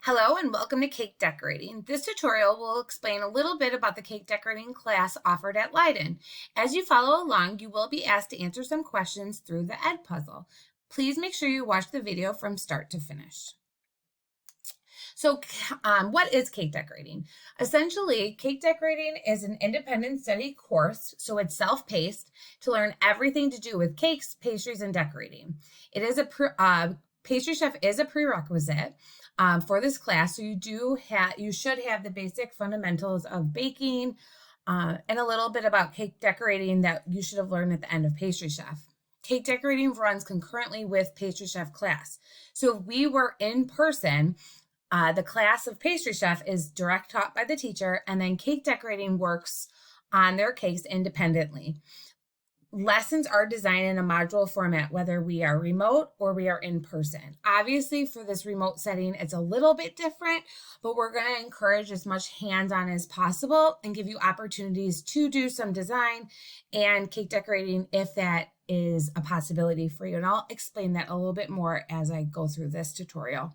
Hello and welcome to cake decorating. This tutorial will explain a little bit about the cake decorating class offered at Leiden. As you follow along, you will be asked to answer some questions through the Edpuzzle. Please make sure you watch the video from start to finish. So what is cake decorating? Essentially, cake decorating is an independent study course, so it's self-paced to learn everything to do with cakes, pastries, and decorating. It is pastry chef is a prerequisite for this class, so you should have the basic fundamentals of baking and a little bit about cake decorating that you should have learned at the end of pastry chef. Cake decorating runs concurrently with pastry chef class. So if we were in person, the class of pastry chef is direct taught by the teacher, and then cake decorating works on their cakes independently. Lessons are designed in a module format, whether we are remote or we are in person. Obviously, for this remote setting, it's a little bit different, but we're going to encourage as much hands-on as possible and give you opportunities to do some design and cake decorating if that is a possibility for you. And I'll explain that a little bit more as I go through this tutorial.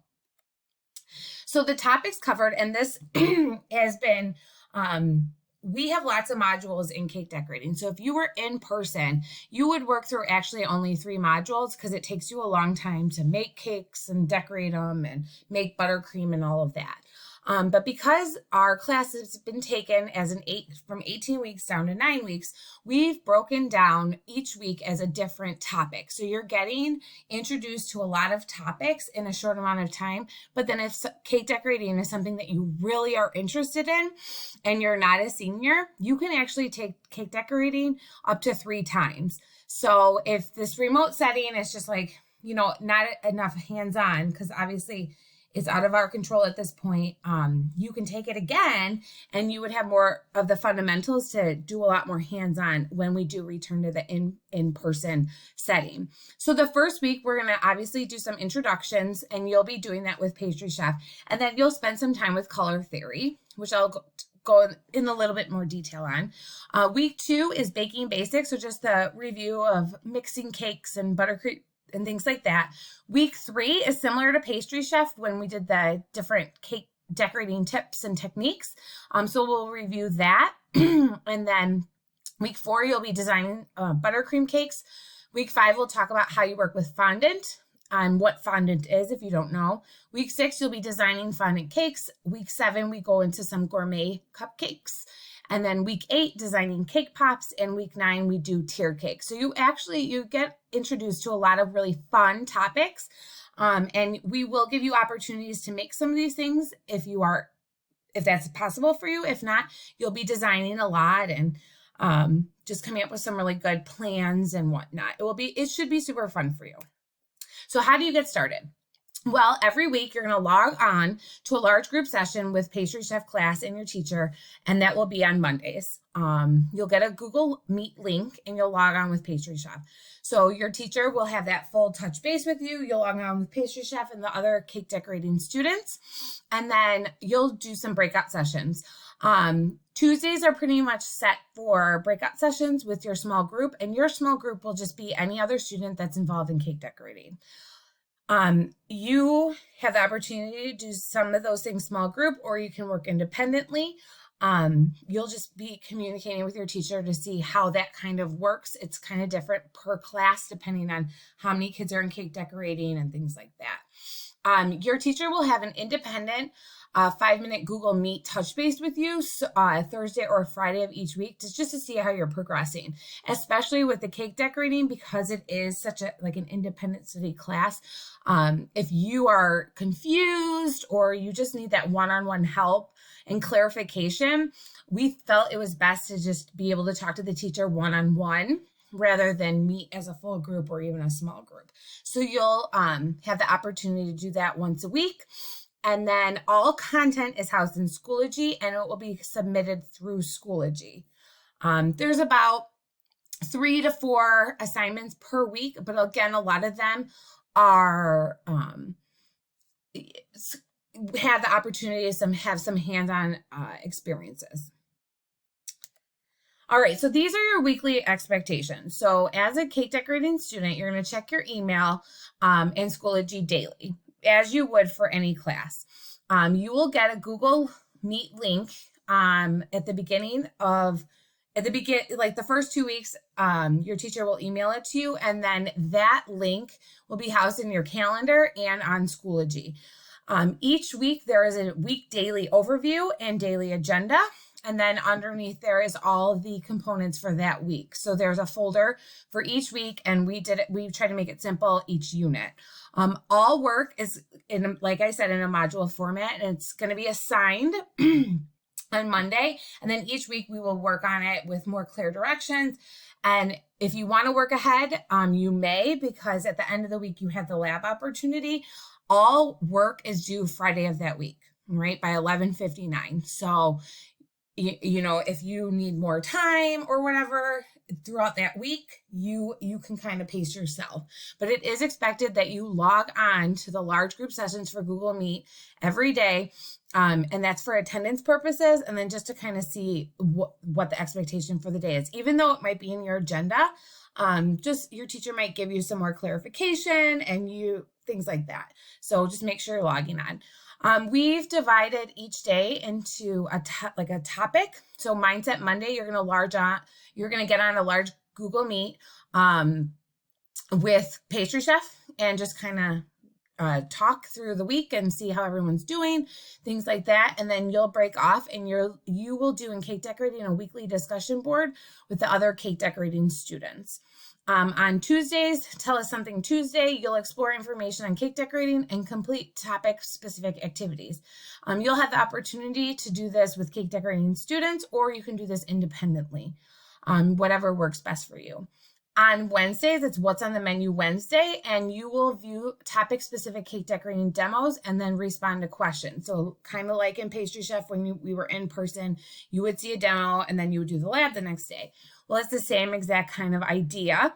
So the topics covered, and this has been, we have lots of modules in cake decorating. So if you were in person, you would work through actually only 3 modules because it takes you a long time to make cakes and decorate them and make buttercream and all of that. But because our class has been taken as from 18 weeks down to 9 weeks, we've broken down each week as a different topic. So you're getting introduced to a lot of topics in a short amount of time. But then if cake decorating is something that you really are interested in and you're not a senior, you can actually take cake decorating up to 3 times. So if this remote setting is just like, not enough hands-on, because obviously it's out of our control at this point, you can take it again and you would have more of the fundamentals to do a lot more hands-on when we do return to the in-person setting. So the first week, we're going to obviously do some introductions, and you'll be doing that with pastry chef. And then you'll spend some time with color theory, which I'll go in a little bit more detail on. Week 2 is baking basics, so just the review of mixing cakes and buttercream and things like that. Week 3 is similar to pastry chef when we did the different cake decorating tips and techniques. So we'll review that. And then week 4, you'll be designing buttercream cakes. Week 5, we'll talk about how you work with fondant and what fondant is if you don't know. Week 6, you'll be designing fondant cakes. Week 7, we go into some gourmet cupcakes. And then week 8, designing cake pops, and week 9, we do tier cake. So you get introduced to a lot of really fun topics, and we will give you opportunities to make some of these things if that's possible for you. If not, you'll be designing a lot and just coming up with some really good plans and whatnot. It should be super fun for you. So how do you get started? Well, every week you're going to log on to a large group session with pastry chef class and your teacher, and that will be on Mondays. You'll get a Google Meet link and you'll log on with pastry chef. So your teacher will have that full touch base with you. You'll log on with pastry chef and the other cake decorating students, and then you'll do some breakout sessions. Tuesdays are pretty much set for breakout sessions with your small group, and your small group will just be any other student that's involved in cake decorating. You have the opportunity to do some of those things small group, or you can work independently. You'll just be communicating with your teacher to see how that kind of works. It's kind of different per class depending on how many kids are in cake decorating and things like that. Your teacher will have an independent 5-minute Google Meet touch base with you Thursday or Friday of each week just to see how you're progressing, especially with the cake decorating because it is such an independent study class. If you are confused or you just need that one-on-one help and clarification, we felt it was best to just be able to talk to the teacher one-on-one rather than meet as a full group or even a small group. So you'll have the opportunity to do that once a week. And then all content is housed in Schoology, and it will be submitted through Schoology. There's about 3 to 4 assignments per week, but again, a lot of them are have the opportunity to have some hands-on experiences. All right, so these are your weekly expectations. So as a cake decorating student, you're going to check your email and Schoology daily. as you would for any class. You will get a Google Meet link at the beginning of like the first 2 weeks, your teacher will email it to you, and then that link will be housed in your calendar and on Schoology. Each week there is a week daily overview and daily agenda, and then underneath there is all the components for that week. So there's a folder for each week, and we tried to make it simple, each unit. All work is like I said, in a module format, and it's going to be assigned on Monday, and then each week we will work on it with more clear directions. And if you want to work ahead, you may, because at the end of the week you have the lab opportunity. All work is due Friday of that week, right, by 11:59. So, you know, if you need more time or whatever throughout that week, you can kind of pace yourself. But it is expected that you log on to the large group sessions for Google Meet every day. And that's for attendance purposes, and then just to kind of see what the expectation for the day is. Even though it might be in your agenda, just your teacher might give you some more clarification and things like that. So just make sure you're logging on. We've divided each day into a topic. So Mindset Monday, you're going to get on a large Google Meet with Pastry Chef and just kind of talk through the week and see how everyone's doing, things like that. And then you'll break off and you will do in cake decorating a weekly discussion board with the other cake decorating students. On Tuesdays, Tell Us Something Tuesday, you'll explore information on cake decorating and complete topic-specific activities. You'll have the opportunity to do this with cake decorating students, or you can do this independently, whatever works best for you. On Wednesdays, it's What's on the Menu Wednesday, and you will view topic-specific cake decorating demos and then respond to questions. So kind of like in Pastry Chef, when we were in person, you would see a demo and then you would do the lab the next day. Well, it's the same exact kind of idea.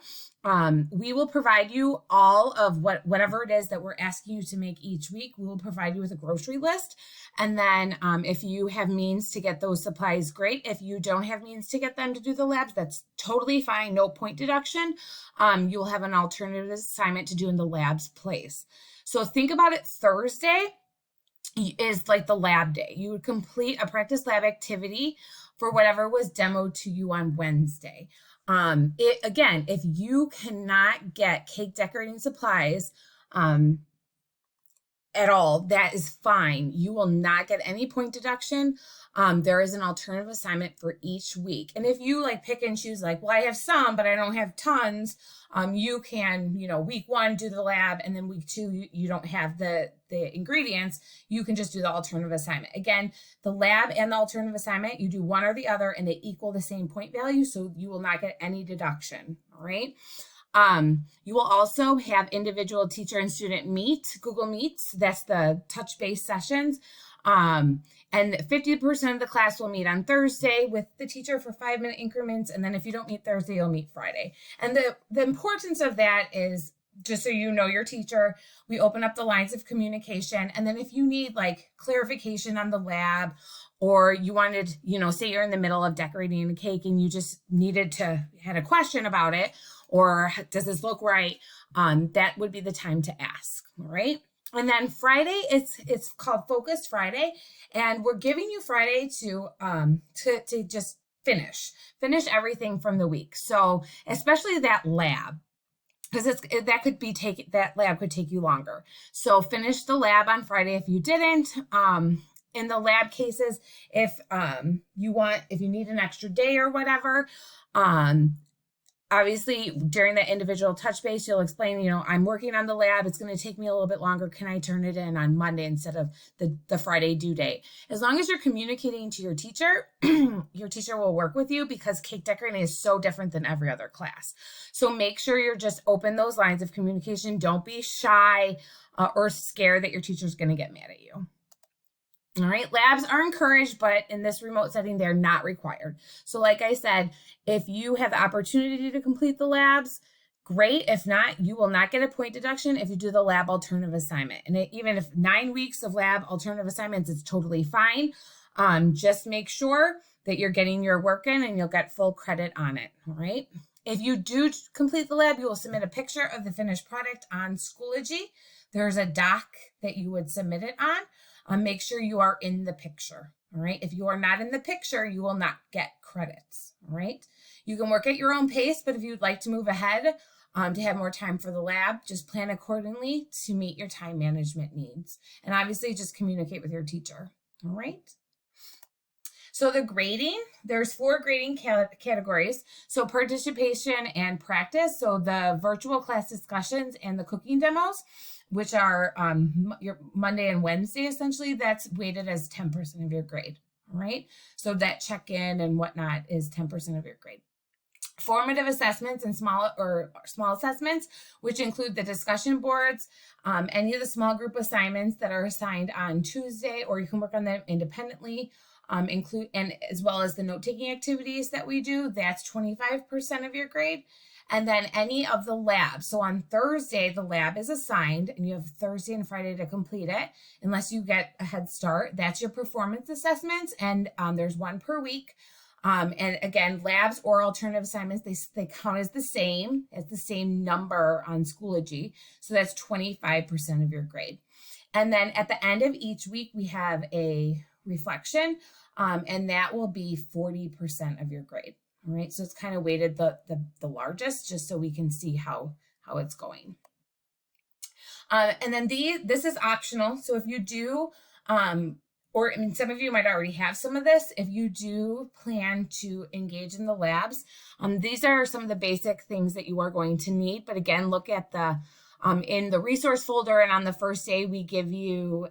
We will provide you all of whatever it is that we're asking you to make each week. We will provide you with a grocery list. And then if you have means to get those supplies, great. If you don't have means to get them to do the labs, that's totally fine. No point deduction. You'll have an alternative assignment to do in the lab's place. So think about it. Thursday is like the lab day. You would complete a practice lab activity for whatever was demoed to you on Wednesday. Again, if you cannot get cake decorating supplies at all, that is fine. You will not get any point deduction. There is an alternative assignment for each week. And if you like pick and choose, like, well, I have some, but I don't have tons, you can, week 1 do the lab, and then week 2, you don't have the ingredients, you can just do the alternative assignment. Again, the lab and the alternative assignment, you do one or the other, and they equal the same point value, so you will not get any deduction, all right? You will also have individual teacher and student Google Meets. That's the touch-based sessions. And 50% of the class will meet on Thursday with the teacher for 5-minute increments. And then if you don't meet Thursday, you'll meet Friday. And the importance of that is, just so you know your teacher, we open up the lines of communication. And then if you need like clarification on the lab, or you wanted, say you're in the middle of decorating a cake and you just had a question about it, or does this look right? That would be the time to ask, all right? And then Friday, it's called Focused Friday, and we're giving you Friday to just finish everything from the week. So especially that lab, because that lab could take you longer. So finish the lab on Friday if you didn't. In the lab cases, if you need an extra day or whatever, obviously during the individual touch base, you'll explain, I'm working on the lab. It's going to take me a little bit longer. Can I turn it in on Monday instead of the Friday due date? As long as you're communicating to your teacher, your teacher will work with you, because cake decorating is so different than every other class. So make sure you're just open those lines of communication. Don't be shy or scared that your teacher's going to get mad at you. All right, labs are encouraged, but in this remote setting, they're not required. So like I said, if you have the opportunity to complete the labs, great. If not, you will not get a point deduction if you do the lab alternative assignment. And even if 9 weeks of lab alternative assignments, it's totally fine. Just make sure that you're getting your work in and you'll get full credit on it, all right? If you do complete the lab, you will submit a picture of the finished product on Schoology. There's a doc that you would submit it on. Make sure you are in the picture. All right. If you are not in the picture, you will not get credits. All right. You can work at your own pace, but if you'd like to move ahead to have more time for the lab, just plan accordingly to meet your time management needs. And obviously just communicate with your teacher. All right. So the grading, there's 4 grading categories. So participation and practice. So the virtual class discussions and the cooking demos, which are your Monday and Wednesday, essentially, that's weighted as 10% of your grade. All right. So that check-in and whatnot is 10% of your grade. Formative assessments and small assessments, which include the discussion boards, any of the small group assignments that are assigned on Tuesday, or you can work on them independently, include, and as well as the note-taking activities that we do, that's 25% of your grade. And then any of the labs. So on Thursday, the lab is assigned, and you have Thursday and Friday to complete it, unless you get a head start. That's your performance assessments, and there's 1 per week. And again, labs or alternative assignments, they count as the same number on Schoology. So that's 25% of your grade. And then at the end of each week, we have a reflection, and that will be 40% of your grade. All right. So it's kind of weighted the largest, just so we can see how it's going. And then this is optional. So if you do, or I mean, some of you might already have some of this. If you do plan to engage in the labs, these are some of the basic things that you are going to need. But again, look at the in the resource folder, and on the first day, we give you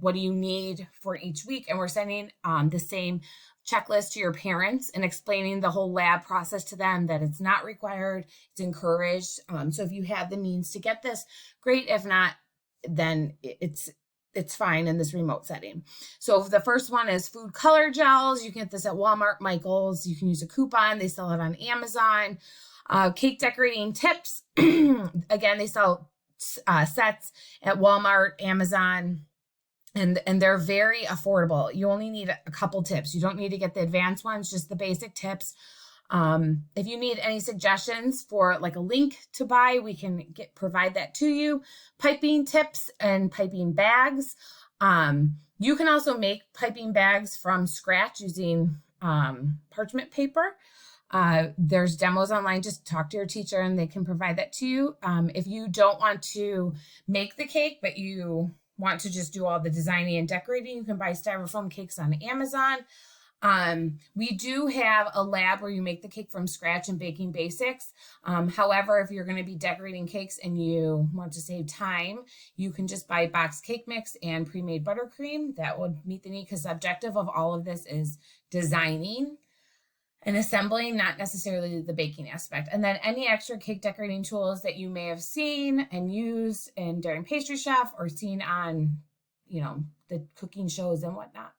what do you need for each week, and we're sending the same checklist to your parents and explaining the whole lab process to them, that it's not required, it's encouraged. So if you have the means to get this, great. If not, then it's fine in this remote setting. So the first one is food color gels. You can get this at Walmart, Michael's. You can use a coupon. They sell it on Amazon. Cake decorating tips. Again, they sell sets at Walmart, Amazon, and they're very affordable. You only need a couple tips. You don't need to get the advanced ones, just the basic tips. If you need any suggestions for like a link to buy, we can provide that to you. Piping tips and piping bags. You can also make piping bags from scratch using parchment paper. There's demos online. Just talk to your teacher and they can provide that to you. If you don't want to make the cake, but you want to just do all the designing and decorating, you can buy styrofoam cakes on Amazon. We do have a lab where you make the cake from scratch in Baking Basics. However, if you're going to be decorating cakes and you want to save time, you can just buy boxed cake mix and pre-made buttercream. That would meet the need, because the objective of all of this is designing and assembling, not necessarily the baking aspect. And then any extra cake decorating tools that you may have seen and used in Daring Pastry Chef or seen on, the cooking shows and whatnot.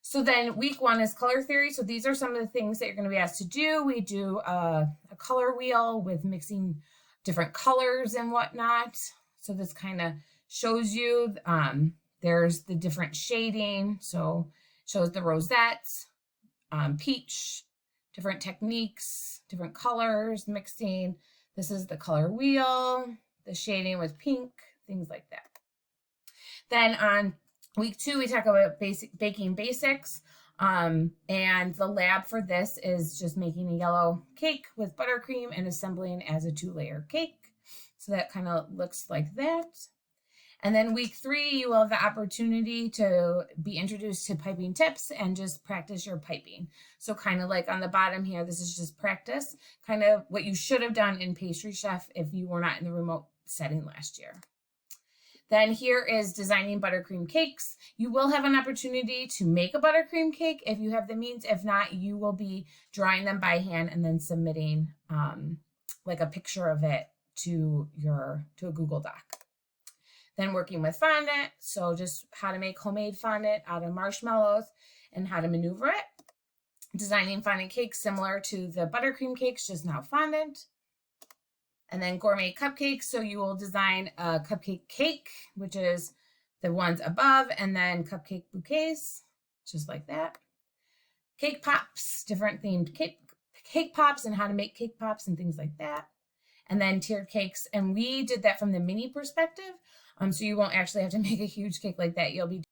So then week 1 is color theory. So these are some of the things that you're going to be asked to do. We do a color wheel with mixing different colors and whatnot. So this kind of shows you, there's the different shading. So shows the rosettes, peach, different techniques, different colors, mixing. This is the color wheel, the shading with pink, things like that. Then on week 2, we talk about baking basics. And the lab for this is just making a yellow cake with buttercream and assembling as a 2-layer cake. So that kind of looks like that. And then week 3, you will have the opportunity to be introduced to piping tips and just practice your piping. So kind of like on the bottom here, this is just practice, kind of what you should have done in Pastry Chef if you were not in the remote setting last year. Then here is designing buttercream cakes. You will have an opportunity to make a buttercream cake if you have the means. If not, you will be drawing them by hand and then submitting like a picture of it to a Google Doc. Then working with fondant, so just how to make homemade fondant out of marshmallows and how to maneuver it. Designing fondant cakes similar to the buttercream cakes, just now fondant. And then gourmet cupcakes, so you will design a cupcake cake, which is the ones above, and then cupcake bouquets, just like that. Cake pops, different themed cake pops and how to make cake pops and things like that. and then tiered cakes. And we did that from the mini perspective. So you won't actually have to make a huge cake like that. You'll be